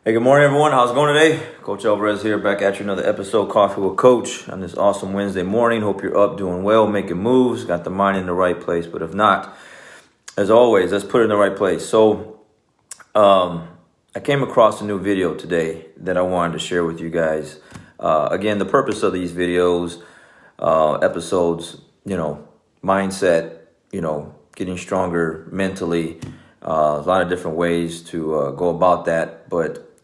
Hey, good morning, everyone. How's it going today? Coach Alvarez here, back at you another episode, Coffee with Coach, on this awesome Wednesday morning. Hope you're up, doing well, making moves, got the mind in the right place. But if not, as always, let's put it in the right place. So, I came across a new video today that I wanted to share with you guys. Again, the purpose of these videos, episodes, mindset, getting stronger mentally. A lot of different ways to go about that,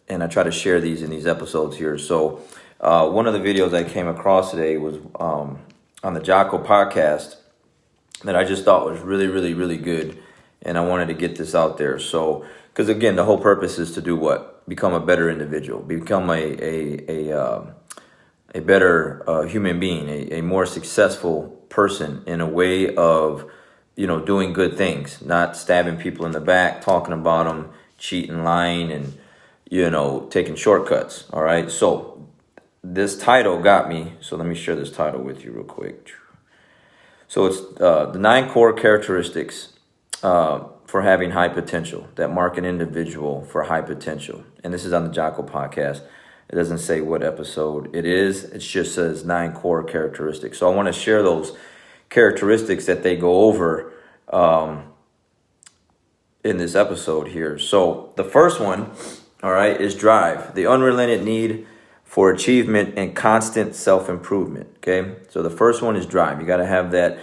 and I try to share these in these episodes here. So one of the videos I came across today was on the Jocko podcast that I just thought was really, really, really good. And I wanted to get this out there. So, because again, the whole purpose is to do what? Become a better individual, become a better human being, a more successful person in a way of, doing good things, not stabbing people in the back, talking about them, cheating, lying, and taking shortcuts. All right. So this title got me. So let me share this title with you real quick. So it's the 9 core characteristics for having high potential that mark an individual for high potential. And this is on the Jocko podcast. It doesn't say what episode it is. It just says 9 core characteristics. So I want to share those characteristics that they go over in this episode here. So the first one, all right, is drive, the unrelented need for achievement and constant self-improvement. Okay, so the first one is drive. You got to have that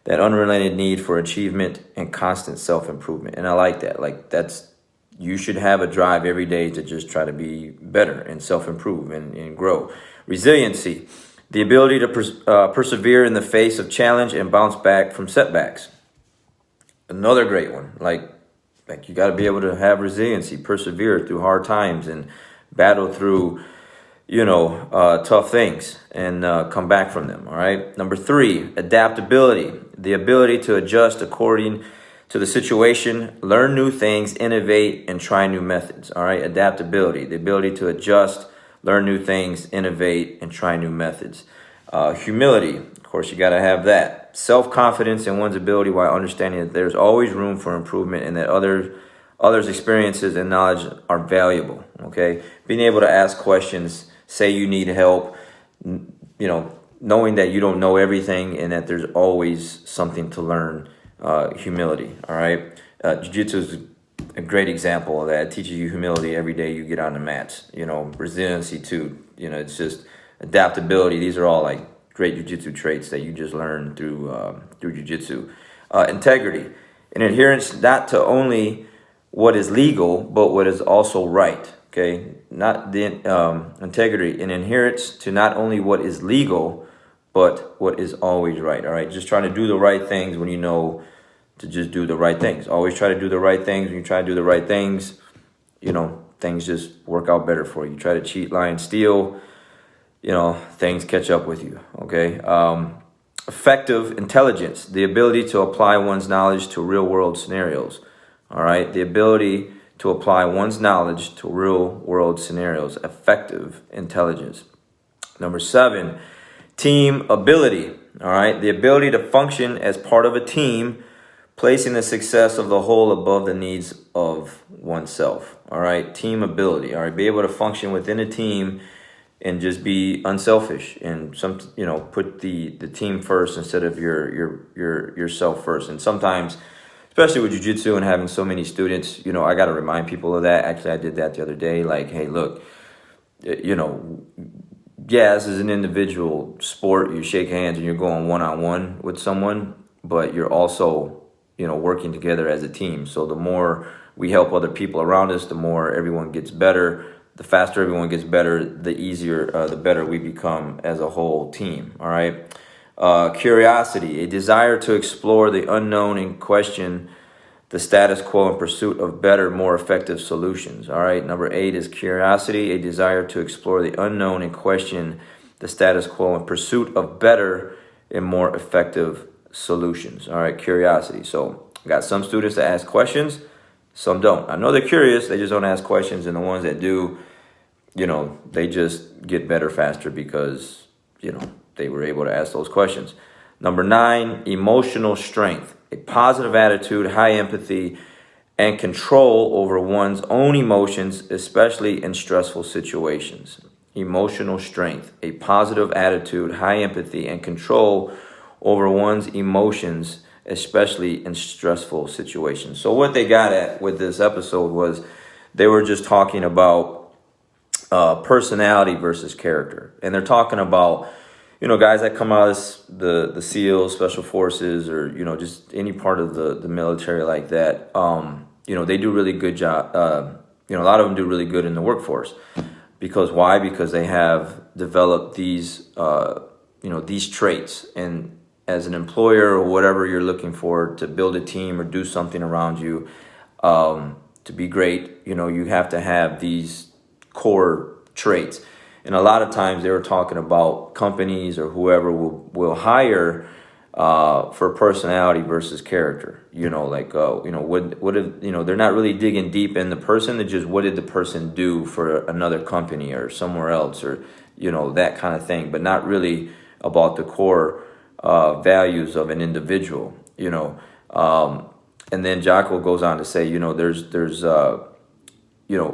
unrelented need for achievement and constant self-improvement. And I like that. You should have a drive every day to just try to be better and self-improve and grow. Resiliency, the ability to persevere in the face of challenge and bounce back from setbacks. Another great one. Like you got to be able to have resiliency, persevere through hard times and battle through, tough things and come back from them. All right. Number 3, adaptability, the ability to adjust according to the situation, learn new things, innovate, and try new methods. All right. Adaptability, the ability to adjust, learn new things, innovate, and try new methods. Humility, of course, you got to have that. Self-confidence in one's ability while understanding that there's always room for improvement and that others' experiences and knowledge are valuable. Okay, being able to ask questions, say you need help, knowing that you don't know everything and that there's always something to learn. Humility. All right, jiu-jitsu is a great example of that. It teaches you humility every day you get on the mats. Resiliency too. It's just adaptability. These are all like great jiu-jitsu traits that you just learn through jiu-jitsu. Integrity, an adherence not to only what is legal, but what is also right. Okay, not the integrity, an adherence to not only what is legal, but what is always right. All right, just trying to do the right things when you know to just do the right things. Always try to do the right things. When you try to do the right things, things just work out better for you. You try to cheat, lie, and steal, things catch up with you. Okay. Affective intelligence, the ability to apply one's knowledge to real world scenarios. All right. The ability to apply one's knowledge to real world scenarios. Affective intelligence. Number 7, team ability. All right. The ability to function as part of a team, placing the success of the whole above the needs of oneself. All right. Team ability. All right. Be able to function within a team and just be unselfish and put the team first instead of yourself first. And sometimes, especially with jiu-jitsu and having so many students, I got to remind people of that. Actually, I did that the other day. Like, hey, look, this is an individual sport. You shake hands and you're going one-on-one with someone, but you're also, working together as a team. So the more we help other people around us, the more everyone gets better. The faster everyone gets better, the easier, the better we become as a whole team. All right. Curiosity, a desire to explore the unknown and question the status quo in pursuit of better, more effective solutions. All right. Number 8 is curiosity, a desire to explore the unknown and question the status quo in pursuit of better and more effective solutions. All right. Curiosity. So I got some students that ask questions. Some don't. I know they're curious. They just don't ask questions. And the ones that do, they just get better faster because, they were able to ask those questions. Number 9, emotional strength, a positive attitude, high empathy, and control over one's own emotions, especially in stressful situations. Emotional strength, a positive attitude, high empathy, and control over one's emotions, especially in stressful situations. So what they got at with this episode was they were just talking about personality versus character. And they're talking about, guys that come out of the SEALs, Special Forces, or, just any part of the military like that. They do really good job. A lot of them do really good in the workforce. Because why? Because they have developed these traits. And as an employer or whatever you're looking for to build a team or do something around you, to be great, you have to have these core traits. And a lot of times they were talking about companies or whoever will hire for personality versus character. What if, they're not really digging deep in the person. They're just, what did the person do for another company or somewhere else, or, that kind of thing, but not really about the core values of an individual, and then Jocko goes on to say, there's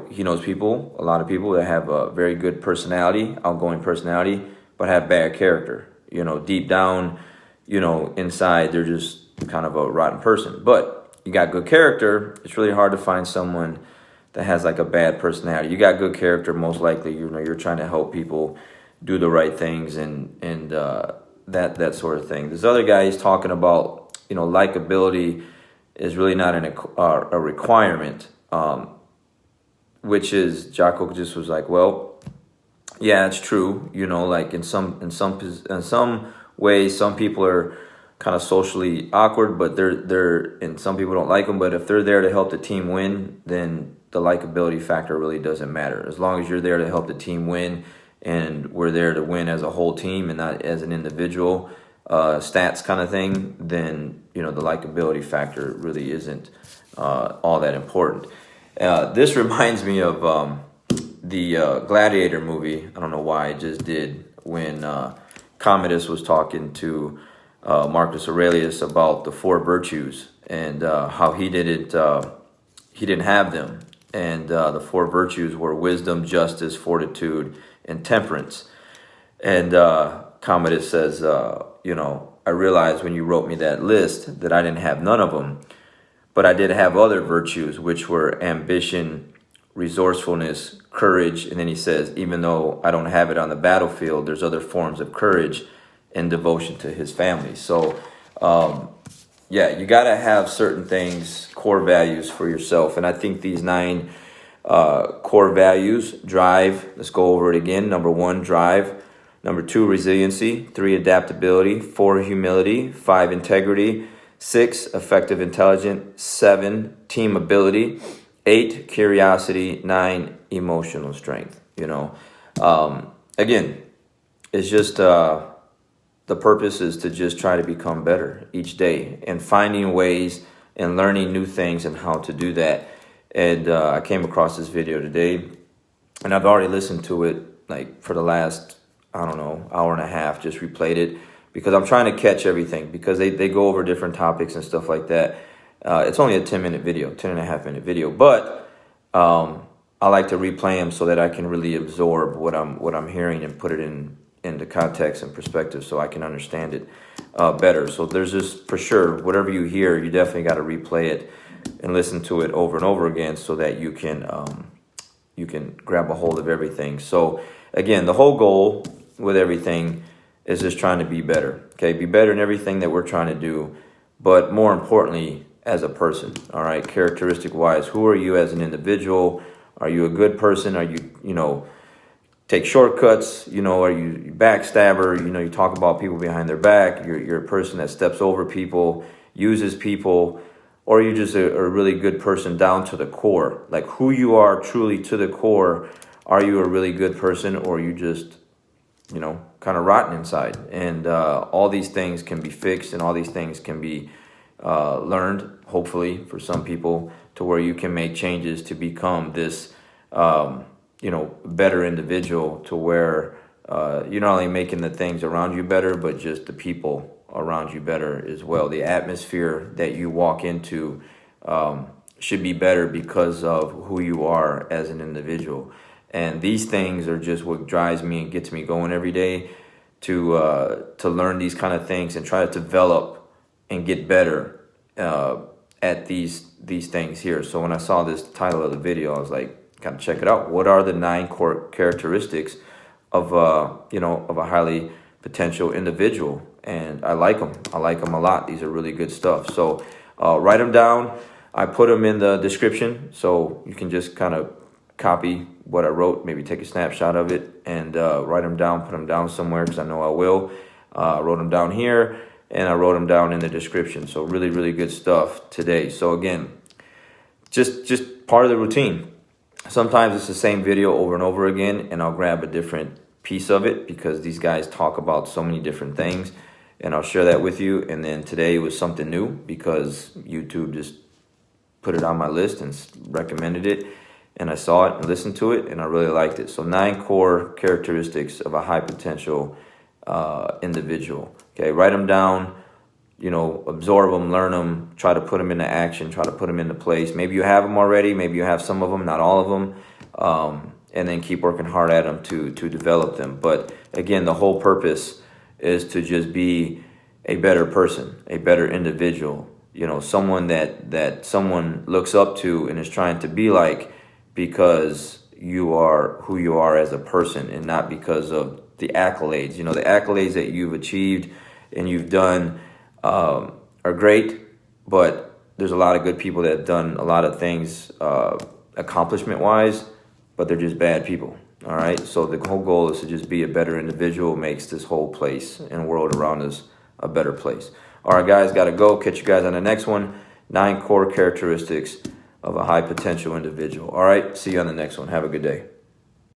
he knows a lot of people that have a very good personality, outgoing personality, but have bad character. Deep down, inside, they're just kind of a rotten person. But you got good character, it's really hard to find someone that has like a bad personality. You got good character, most likely, you're trying to help people do the right things and that sort of thing. This other guy, he's talking about, likability is really not a requirement. Which is, Jocko just was like, well, yeah, it's true. Like in some ways, some people are kind of socially awkward, but and some people don't like them. But if they're there to help the team win, then the likability factor really doesn't matter. As long as you're there to help the team win, and we're there to win as a whole team and not as an individual stats kind of thing, then the likability factor really isn't all that important. This reminds me of the Gladiator movie. I don't know why, it just did, when Commodus was talking to Marcus Aurelius about the four virtues and how he didn't have them. And the four virtues were wisdom, justice, fortitude, and temperance. And Commodus says, I realized when you wrote me that list that I didn't have none of them. But I did have other virtues, which were ambition, resourcefulness, courage. And then he says, even though I don't have it on the battlefield, there's other forms of courage and devotion to his family. So, you got to have certain things, core values for yourself. And I think these 9 core values: drive. Let's go over it again. Number 1, drive. Number 2, resiliency. 3, adaptability. 4, humility. 5, integrity. 6, affective intelligence. 7, team ability. 8, curiosity. 9, emotional strength. Again, it's just the purpose is to just try to become better each day and finding ways and learning new things and how to do that. And I came across this video today, and I've already listened to it like for the last, hour and a half, just replayed it, because I'm trying to catch everything, because they go over different topics and stuff like that. It's only a 10-minute video, 10.5-minute video, but I like to replay them so that I can really absorb what I'm hearing and put it into context and perspective so I can understand it better. So there's just, for sure, whatever you hear, you definitely got to replay it and listen to it over and over again so that you can grab a hold of everything. So again, the whole goal with everything is just trying to be better. Okay, be better in everything that we're trying to do, but more importantly, as a person. All right, characteristic wise, who are you as an individual? Are you a good person? Are you take shortcuts? Are you backstabber? You talk about people behind their back. You're a person that steps over people, uses people, or are you just a really good person down to the core? Like who you are truly to the core. Are you a really good person, or are you just, kind of rotten inside? And all these things can be fixed, and all these things can be learned, hopefully, for some people, to where you can make changes to become this, better individual, to where you're not only making the things around you better, but just the people around you better as well. The atmosphere that you walk into should be better because of who you are as an individual. And these things are just what drives me and gets me going every day to learn these kind of things and try to develop and get better at these things here. So when I saw this title of the video, I was like, kind of check it out. What are the 9 core characteristics of of a highly potential individual? And I like them. I like them a lot. These are really good stuff. So write them down. I put them in the description, so you can just kind of copy what I wrote, maybe take a snapshot of it and write them down, put them down somewhere, because I know I will. I wrote them down here, and I wrote them down in the description. So really, really good stuff today. So again, just part of the routine. Sometimes it's the same video over and over again, and I'll grab a different piece of it because these guys talk about so many different things, and I'll share that with you. And then today was something new because YouTube just put it on my list and recommended it, and I saw it and listened to it, and I really liked it. So 9 core characteristics of a high potential individual. Okay, write them down, absorb them, learn them, try to put them into action, try to put them into place. Maybe you have them already, maybe you have some of them, not all of them, and then keep working hard at them to develop them. But again, the whole purpose is to just be a better person, a better individual, someone that someone looks up to and is trying to be like, because you are who you are as a person and not because of the accolades. The accolades that you've achieved and you've done are great, but there's a lot of good people that have done a lot of things accomplishment-wise, but they're just bad people, all right? So the whole goal is to just be a better individual, makes this whole place and world around us a better place. All right, guys, got to go. Catch you guys on the next one. 9 core characteristics of a high potential individual. All right, see you on the next one. Have a good day.